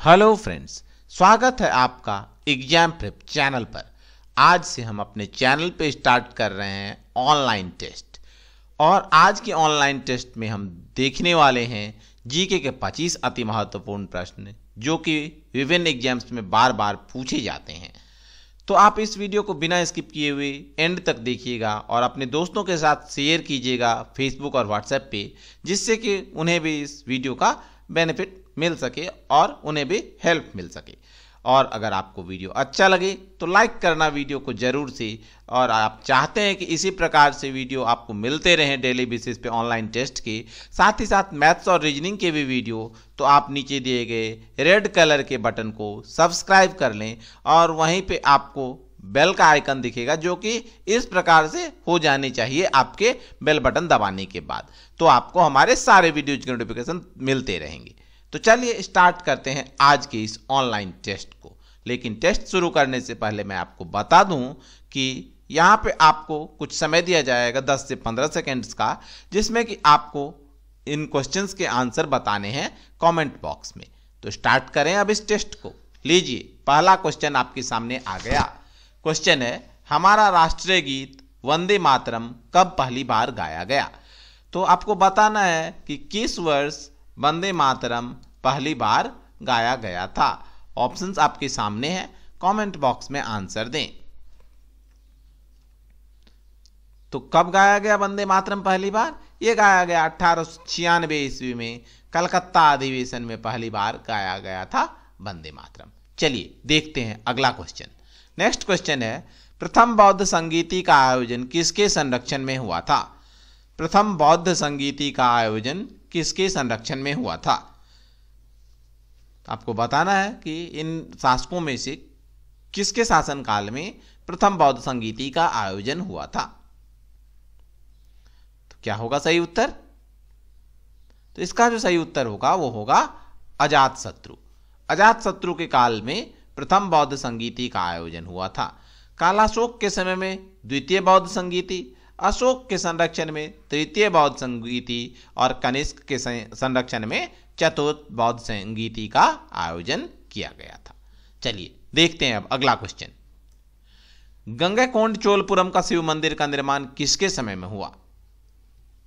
Hello friends, स्वागत है आपका एग्जाम प्रेप चैनल पर। आज से हम अपने चैनल पे स्टार्ट कर रहे हैं ऑनलाइन टेस्ट और आज के ऑनलाइन टेस्ट में हम देखने वाले हैं जीके के 25 अति महत्वपूर्ण प्रश्न जो कि विभिन्न एग्जाम्स में बार बार पूछे जाते हैं। तो आप इस वीडियो को बिना स्किप किए हुए एंड तक देखिएगा और अपने दोस्तों के साथ शेयर कीजिएगा फेसबुक और व्हाट्सएप पे, जिससे कि उन्हें भी इस वीडियो का बेनिफिट मिल सके और उन्हें भी हेल्प मिल सके। और अगर आपको वीडियो अच्छा लगे तो लाइक करना वीडियो को जरूर से, और आप चाहते हैं कि इसी प्रकार से वीडियो आपको मिलते रहें डेली बेसिस पे ऑनलाइन टेस्ट के साथ ही साथ मैथ्स और रीजनिंग के भी वीडियो, तो आप नीचे दिए गए रेड कलर के बटन को सब्सक्राइब कर लें और वहीं पे आपको बेल का आइकन दिखेगा जो कि इस प्रकार से हो जानी चाहिए आपके बेल बटन दबाने के बाद, तो आपको हमारे सारे वीडियो के नोटिफिकेशन मिलते रहेंगे। तो चलिए स्टार्ट करते हैं आज के इस ऑनलाइन टेस्ट को। लेकिन टेस्ट शुरू करने से पहले मैं आपको बता दूं कि यहाँ पे आपको कुछ समय दिया जाएगा 10 से 15 सेकेंड्स का, जिसमें कि आपको इन क्वेश्चंस के आंसर बताने हैं कमेंट बॉक्स में। तो स्टार्ट करें अब इस टेस्ट को। लीजिए, पहला क्वेश्चन आपके सामने आ गया। क्वेश्चन है, हमारा राष्ट्रीय गीत वंदे मातरम कब पहली बार गाया गया? तो आपको बताना है कि किस वर्ष वंदे मातरम पहली बार गाया गया था। ऑप्शंस आपके सामने हैं, कमेंट बॉक्स में आंसर दें। तो कब गाया गया वंदे मातरम पहली बार? यह गाया गया 1896 ईस्वी में कलकत्ता अधिवेशन में पहली बार गाया गया था वंदे मातरम। चलिए देखते हैं अगला क्वेश्चन। नेक्स्ट क्वेश्चन है, प्रथम बौद्ध संगीति का आयोजन किसके संरक्षण में हुआ था? प्रथम बौद्ध संगीति का आयोजन किसके संरक्षण में हुआ था? आपको बताना है कि इन शासकों में से किसके शासनकाल में प्रथम बौद्ध संगीति का आयोजन हुआ था। तो क्या होगा सही उत्तर? तो इसका जो सही उत्तर होगा वो होगा अजातशत्रु। अजातशत्रु के काल में प्रथम बौद्ध संगीति का आयोजन हुआ था। कालाशोक के समय में द्वितीय बौद्ध संगीति, अशोक के संरक्षण में तृतीय बौद्ध संगीति और कनिष्क के संरक्षण में चतुर्थ बौद्ध संगीति का आयोजन किया गया था। चलिए देखते हैं अब अगला क्वेश्चन। गंगैकोंड चोलपुरम का शिव मंदिर का निर्माण किसके समय में हुआ?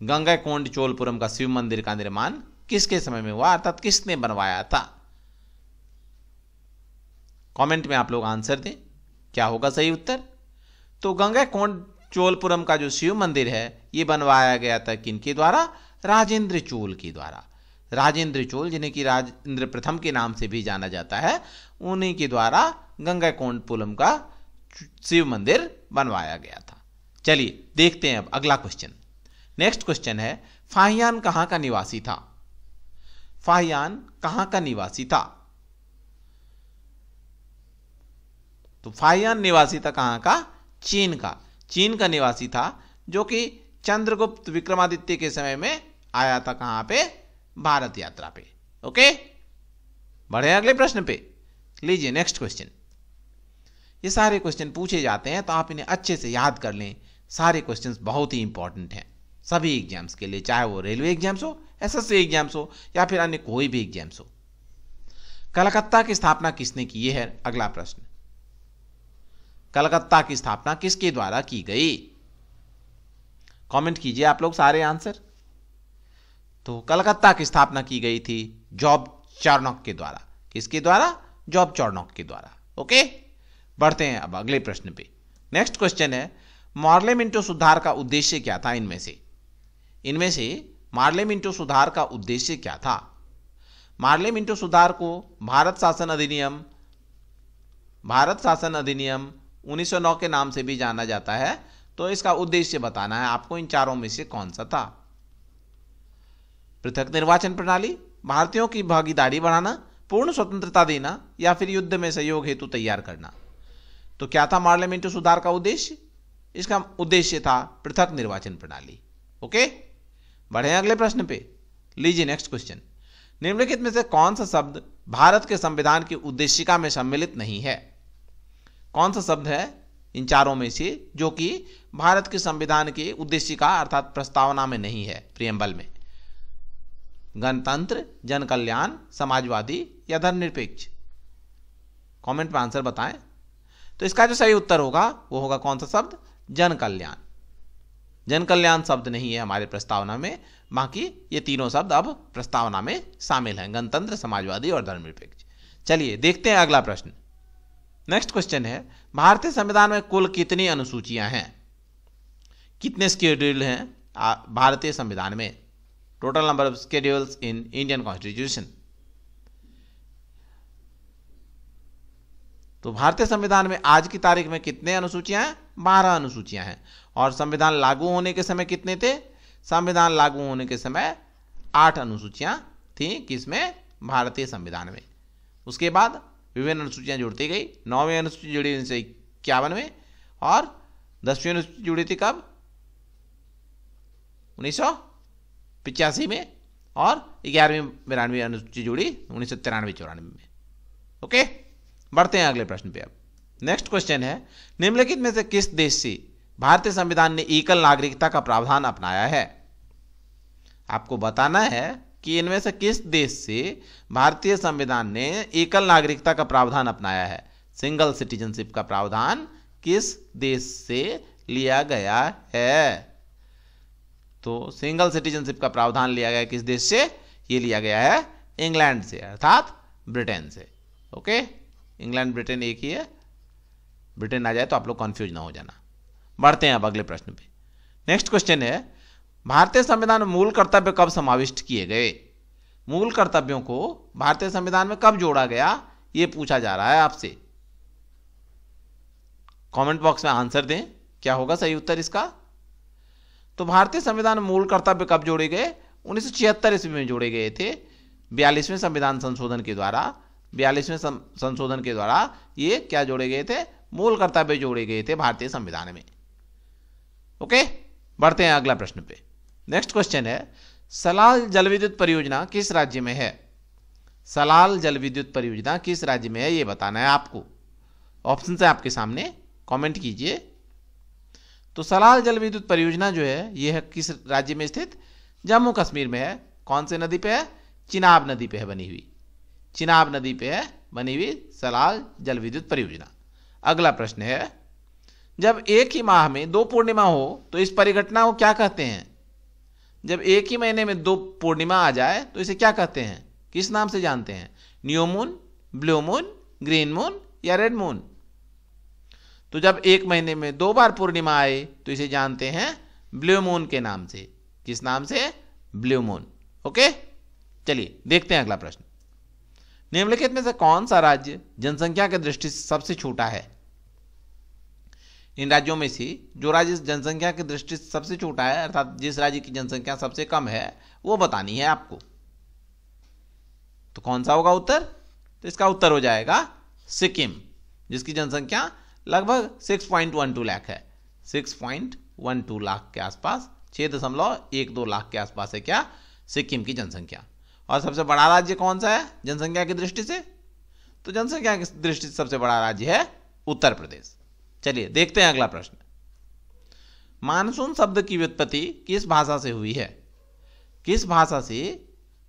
गंगैकोंड चोलपुरम का शिव मंदिर का निर्माण किसके समय में हुआ, अर्थात किसने बनवाया था? कमेंट में आप लोग आंसर दें, क्या होगा सही उत्तर? तो गंगैकोंड चोलपुरम का जो शिव मंदिर है ये बनवाया गया था किनके द्वारा? राजेंद्र चोल के द्वारा। राजेंद्र चोल, जिन्हें कि राजेंद्र प्रथम के नाम से भी जाना जाता है, उन्हीं के द्वारा गंगैकोंडपुरम का शिव मंदिर बनवाया गया था। चलिए देखते हैं अब अगला क्वेश्चन। नेक्स्ट क्वेश्चन है, फाहियान कहां का निवासी था? फाहियान कहां का निवासी था? तो फाहियान निवासी था कहां का? चीन का। चीन का निवासी था, जो कि चंद्रगुप्त विक्रमादित्य के समय में आया था कहां पे? भारत यात्रा पे। ओके, बढ़े अगले प्रश्न पे। लीजिए नेक्स्ट क्वेश्चन। ये सारे क्वेश्चन पूछे जाते हैं तो आप इन्हें अच्छे से याद कर लें। सारे क्वेश्चंस बहुत ही इंपॉर्टेंट हैं सभी एग्जाम्स के लिए, चाहे वो रेलवे एग्जाम्स हो, एसएससी एग्जाम्स हो या फिर अन्य कोई भी एग्जाम्स हो। कलकत्ता की स्थापना किसने की? है अगला प्रश्न। कलकत्ता की स्थापना किसके द्वारा की गई? कमेंट कीजिए आप लोग सारे आंसर। तो कलकत्ता की स्थापना की गई थी जॉब चार्नॉक के द्वारा। किसके द्वारा? जॉब चार्नॉक के द्वारा। ओके, बढ़ते हैं अब अगले प्रश्न पे। नेक्स्ट क्वेश्चन है, मार्ले मिंटो सुधार का उद्देश्य क्या था? इनमें से मार्ले मिंटो सुधार का उद्देश्य क्या था? मार्ले मिंटो सुधार को भारत शासन अधिनियम 1909 के नाम से भी जाना जाता है। तो इसका उद्देश्य बताना है आपको, इन चारों में से कौन सा था? पृथक निर्वाचन प्रणाली, भारतीयों की भागीदारी बढ़ाना, पूर्ण स्वतंत्रता देना या फिर युद्ध में सहयोग हेतु तैयार करना। तो क्या था मार्ले मिंटो सुधार का उद्देश्य? इसका उद्देश्य था पृथक निर्वाचन प्रणाली। ओके, बढ़े अगले प्रश्न पे। लीजिए नेक्स्ट क्वेश्चन। निम्नलिखित में से कौन सा शब्द भारत के संविधान की उद्देशिका में सम्मिलित नहीं है? कौन सा शब्द है इन चारों में से जो कि भारत के संविधान की उद्देशिका अर्थात प्रस्तावना में नहीं है, प्रियम्बल में? गणतंत्र, जन कल्याण, समाजवादी या धर्मनिरपेक्ष? कमेंट में आंसर बताएं। तो इसका जो सही उत्तर होगा वो होगा कौन सा शब्द? जन कल्याण। जन कल्याण शब्द नहीं है हमारे प्रस्तावना में, बाकी ये तीनों शब्द अब प्रस्तावना में शामिल हैं, गणतंत्र, समाजवादी और धर्मनिरपेक्ष। चलिए देखते हैं अगला प्रश्न। नेक्स्ट क्वेश्चन है, भारतीय संविधान में कुल कितनी अनुसूचियां हैं? कितने शेड्यूल हैं भारतीय संविधान में? Total number of schedules in Indian constitution. तो भारतीय संविधान में आज की तारीख में कितने अनुसूचियां हैं? 12 अनुसूचियां हैं। और संविधान लागू होने के समय कितने थे? संविधान लागू होने के समय 8 अनुसूचियां थी, किसमें? भारतीय संविधान में। उसके बाद विभिन्न अनुसूचियां जुड़ती गई। 9वीं अनुसूची जुड़ी 1951 में, और 10वीं अनुसूची जुड़ी थी कब? 1985 में, और 11वीं 92वीं अनुसूची जुड़ी 1993-94 में। ओके, बढ़ते हैं अगले प्रश्न पे। अब नेक्स्ट क्वेश्चन है, निम्नलिखित में से किस देश से भारतीय संविधान ने एकल नागरिकता का प्रावधान अपनाया है? आपको बताना है कि इनमें से किस देश से भारतीय संविधान ने एकल नागरिकता का प्रावधान अपनाया है। सिंगल सिटीजनशिप का प्रावधान किस देश से लिया गया है? तो सिंगल सिटीजनशिप का प्रावधान लिया गया किस देश से? ये लिया गया है इंग्लैंड से, अर्थात ब्रिटेन से। ओके, इंग्लैंड ब्रिटेन एक ही है, ब्रिटेन आ जाए तो आप लोग कंफ्यूज ना हो जाना। बढ़ते हैं अब अगले प्रश्न पे। नेक्स्ट क्वेश्चन है, भारतीय संविधान में मूल कर्तव्य कब समाविष्ट किए गए? मूल कर्तव्यों को भारतीय संविधान में कब जोड़ा गया, यह पूछा जा रहा है आपसे। कमेंट बॉक्स में आंसर दें, क्या होगा सही उत्तर इसका? तो भारतीय संविधान में मूल कर्तव्य कब जोड़े गए? 1976 ईस्वी में जोड़े गए थे, 42वें संविधान संशोधन के द्वारा। 42वें संशोधन के द्वारा ये क्या जोड़े गए थे? मूल कर्तव्य जोड़े गए थे भारतीय संविधान में। ओके, बढ़ते हैं अगला प्रश्न पे। नेक्स्ट क्वेश्चन है, सलाल जल विद्युत परियोजना किस राज्य में है? सलाल जल विद्युत परियोजना किस राज्य में है, यह बताना है आपको। ऑप्शन है आपके सामने, कमेंट कीजिए। तो सलाल जल विद्युत परियोजना जो है यह है किस राज्य में स्थित? जम्मू कश्मीर में है। कौन से नदी पे है? चिनाब नदी पे है बनी हुई। चिनाब नदी पे है बनी हुई सलाल जल विद्युत परियोजना। अगला प्रश्न है, जब एक ही माह में 2 पूर्णिमा हो तो इस परिघटना को क्या कहते हैं? जब एक ही महीने में 2 पूर्णिमा आ जाए तो इसे क्या कहते हैं, किस नाम से जानते हैं? New moon, blue moon, green moon या रेड मून? तो जब एक महीने में 2 बार पूर्णिमा आए तो इसे जानते हैं ब्लू मून के नाम से। किस नाम से? Blue moon. ओके, चलिए देखते हैं अगला प्रश्न। निम्नलिखित में से कौन सा राज्य जनसंख्या की दृष्टि से सबसे छोटा है? इन राज्यों में से जो राज्य जनसंख्या की दृष्टि से सबसे छोटा है, अर्थात जिस राज्य की जनसंख्या सबसे कम है, वो बतानी है आपको। तो कौन सा होगा उत्तर? तो इसका उत्तर हो जाएगा सिक्किम, जिसकी जनसंख्या लगभग 6.12 लाख है। 6.12 लाख के आसपास, 6.12 लाख के आसपास है क्या सिक्किम की जनसंख्या। और सबसे बड़ा राज्य कौन सा है जनसंख्या की दृष्टि से? तो जनसंख्या की दृष्टि से सबसे बड़ा राज्य है उत्तर प्रदेश। चलिए देखते हैं अगला प्रश्न। मानसून शब्द की व्युत्पत्ति किस भाषा से हुई है? किस भाषा से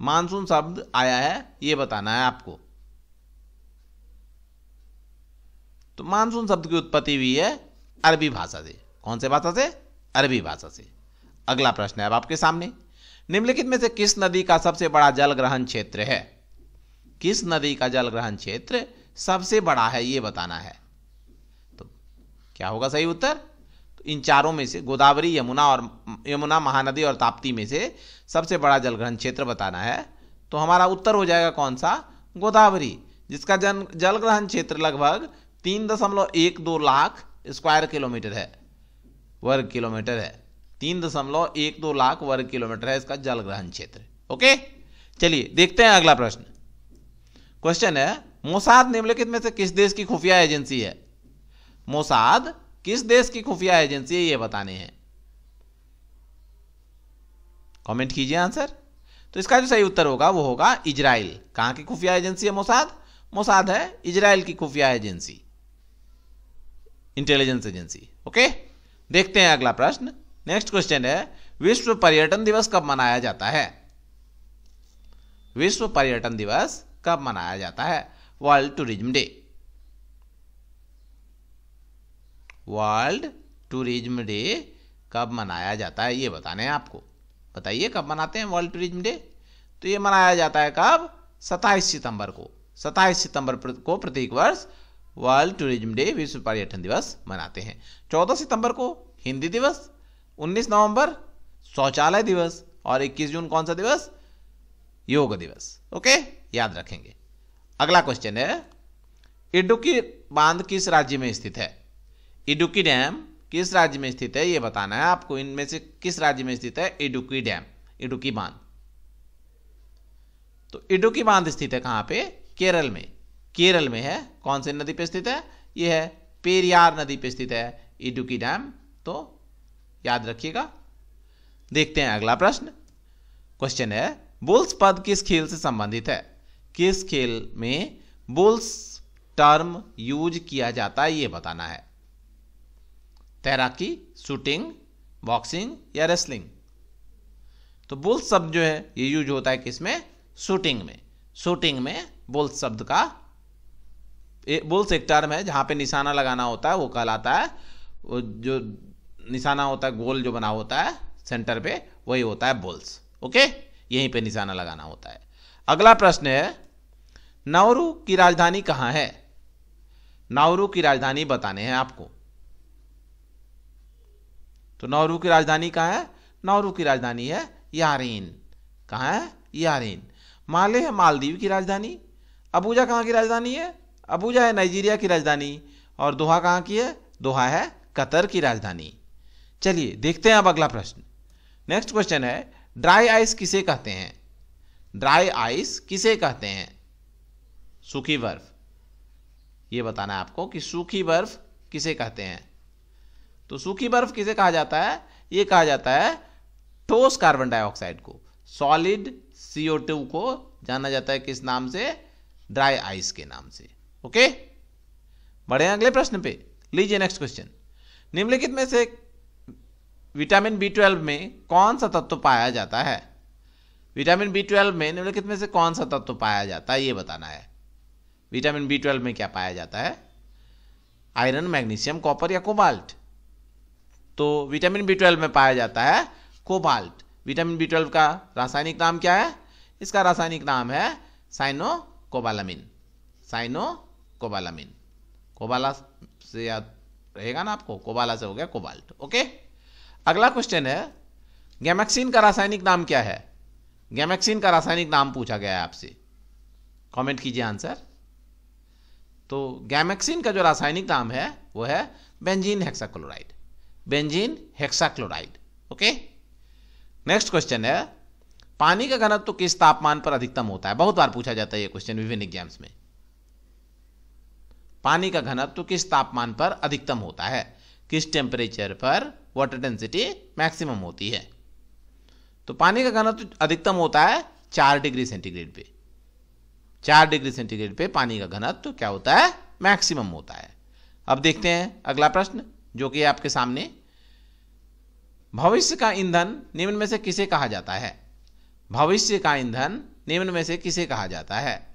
मानसून शब्द आया है यह बताना है आपको। तो मानसून शब्द की उत्पत्ति हुई है अरबी भाषा से। कौन से भाषा से? अरबी भाषा से। अगला प्रश्न है अब आपके सामने, निम्नलिखित में से किस नदी का सबसे बड़ा जल ग्रहण क्षेत्र है? किस नदी का जल ग्रहण क्षेत्र सबसे बड़ा है यह बताना है। तो क्या होगा सही उत्तर? तो इन चारों में से गोदावरी, यमुना, महानदी और ताप्ती में से सबसे बड़ा जल ग्रहण क्षेत्र बताना है। तो हमारा उत्तर हो जाएगा कौन सा? गोदावरी, जिसका जल ग्रहण क्षेत्र लगभग 3.12 लाख स्क्वायर किलोमीटर है, वर्ग किलोमीटर है। 3.12 लाख वर्ग किलोमीटर है इसका जल ग्रहण क्षेत्र। ओके, चलिए देखते हैं अगला प्रश्न। क्वेश्चन है, मोसाद निम्नलिखित में से किस देश की खुफिया एजेंसी है? मोसाद किस देश की खुफिया एजेंसी है ये बताने हैं। कमेंट कीजिए आंसर। तो इसका जो सही उत्तर होगा वो होगा इजराइल। कहां की खुफिया एजेंसी है मोसाद? मोसाद है इजराइल की खुफिया एजेंसी, इंटेलिजेंस एजेंसी। ओके, देखते हैं अगला प्रश्न। नेक्स्ट क्वेश्चन है, विश्व पर्यटन दिवस कब मनाया जाता है? विश्व पर्यटन दिवस कब मनाया जाता है? World tourism day. World tourism day कब मनाया जाता है ये बताना है आपको। बताइए कब मनाते हैं वर्ल्ड टूरिज्म डे? तो ये मनाया जाता है कब? 27 सितंबर को। 27 सितंबर को प्रत्येक वर्ष वर्ल्ड टूरिज्म डे, विश्व पर्यटन दिवस मनाते हैं। 14 सितंबर को हिंदी दिवस, 19 नवंबर शौचालय दिवस और 21 जून कौन सा दिवस? योग दिवस। ओके, याद रखेंगे। अगला क्वेश्चन है, इडुक्की बांध किस राज्य में स्थित है? इडुक्की डैम किस राज्य में स्थित है ये बताना है आपको। इनमें से किस राज्य में स्थित है इडुक्की डैम, इडुक्की बांध? तो इडुक्की बांध स्थित है कहां पे? केरल में। केरल में है। कौन सी नदी पे स्थित है? ये है पेरियार नदी पे स्थित है इडुक्की डैम। तो याद रखिएगा। देखते हैं अगला प्रश्न। क्वेश्चन है, बुल्स पद किस खेल से संबंधित है? किस खेल में बुल्स टर्म यूज किया जाता है ये बताना है। तैराकी, शूटिंग, बॉक्सिंग या रेसलिंग? तो बुल्स शब्द जो है ये यूज होता है किसमें? शूटिंग में। शूटिंग में बुल्स शब्द का, बुल्स एक टर्म है जहां पे निशाना लगाना होता है, वो कहलाता है, वो जो निशाना होता है गोल जो बना होता है सेंटर पे, वही होता है बुल्स। ओके, यहीं पे निशाना लगाना होता है। अगला प्रश्न है, नाउरू की राजधानी कहां है? नाउरू की राजधानी बताने हैं आपको। तो नाउरू की राजधानी कहां है? नाउरू की राजधानी है यारेन। कहां है? यारेन। माले है मालदीव की राजधानी। अबूजा कहां की राजधानी है? अबूजा है नाइजीरिया की राजधानी। और दोहा कहां की है? दोहा है कतर की राजधानी। चलिए देखते हैं अब अगला प्रश्न। नेक्स्ट क्वेश्चन है, ड्राई आइस किसे कहते हैं? ड्राई आइस किसे कहते हैं? सूखी बर्फ। यह बताना है आपको कि सूखी बर्फ किसे कहते हैं। तो सूखी बर्फ किसे कहा जाता है? यह कहा जाता है ठोस कार्बन डाइऑक्साइड को। सॉलिड CO2 को जाना जाता है किस नाम से? ड्राई आइस के नाम से। ओके, बढ़े अगले प्रश्न पे। लीजिए नेक्स्ट क्वेश्चन। निम्नलिखित में से विटामिन B12 में कौन सा तत्व पाया जाता है? विटामिन B12 में निम्नलिखित में से कौन सा तत्व पाया जाता है ये बताना है। विटामिन B12 में क्या पाया जाता है? आयरन, मैग्नीशियम, कॉपर या कोबाल्ट? तो विटामिन B12 में पाया जाता है कोबाल्ट। विटामिन B12 का रासायनिक नाम क्या है? इसका रासायनिक नाम है साइनोकोबालामिन। साइनोकोबालामिन। कोबाला से याद रहेगा ना आपको, कोबाला से हो गया कोबाल्ट। ओके, अगला क्वेश्चन है, गैमेक्सिन का रासायनिक नाम क्या है? गैमेक्सिन का रासायनिक नाम पूछा गया है आपसे, कमेंट कीजिए आंसर। तो गैमेक्सिन का जो रासायनिक नाम है वो है benzene hexachloride. Benzene hexachloride. Okay, next question है, पानी का घनत्व किस तापमान पर अधिकतम होता है? बहुत बार पूछा जाता है ये क्वेश्चन विभिन्न एग्जाम्स में। पानी का घनत्व किस तापमान पर अधिकतम होता है? किस टेम्परेचर पर वाटर डेंसिटी मैक्सिमम होती है? तो पानी का घनत्व अधिकतम होता है 4 डिग्री सेंटीग्रेड पे। 4 डिग्री सेंटीग्रेड पे पानी का घनत्व क्या होता है? मैक्सिमम होता है। अब देखते हैं अगला प्रश्न जो कि आपके सामने, भविष्य का ईंधन निम्न में से किसे कहा जाता है? भविष्य का ईंधन निम्न में से किसे कहा जाता है?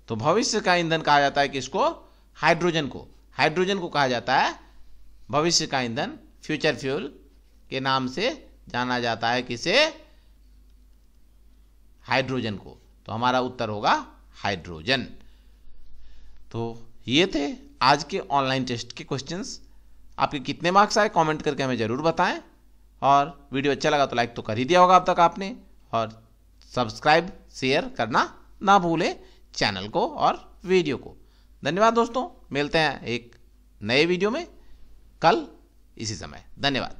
तो भविष्य का ईंधन कहा जाता है किसको? हाइड्रोजन को। हाइड्रोजन को कहा जाता है भविष्य का ईंधन, फ्यूचर फ्यूल के नाम से जाना जाता है किसे? हाइड्रोजन को। तो हमारा उत्तर होगा हाइड्रोजन। तो ये थे आज के ऑनलाइन टेस्ट के क्वेश्चंस। आपके कितने मार्क्स आए कमेंट करके हमें जरूर बताएं, और वीडियो अच्छा लगा तो लाइक तो कर ही दिया होगा अब तक आपने, और सब्सक्राइब शेयर करना ना भूलें चैनल को और वीडियो को। धन्यवाद दोस्तों, मिलते हैं एक नए वीडियो में कल इसी समय। धन्यवाद।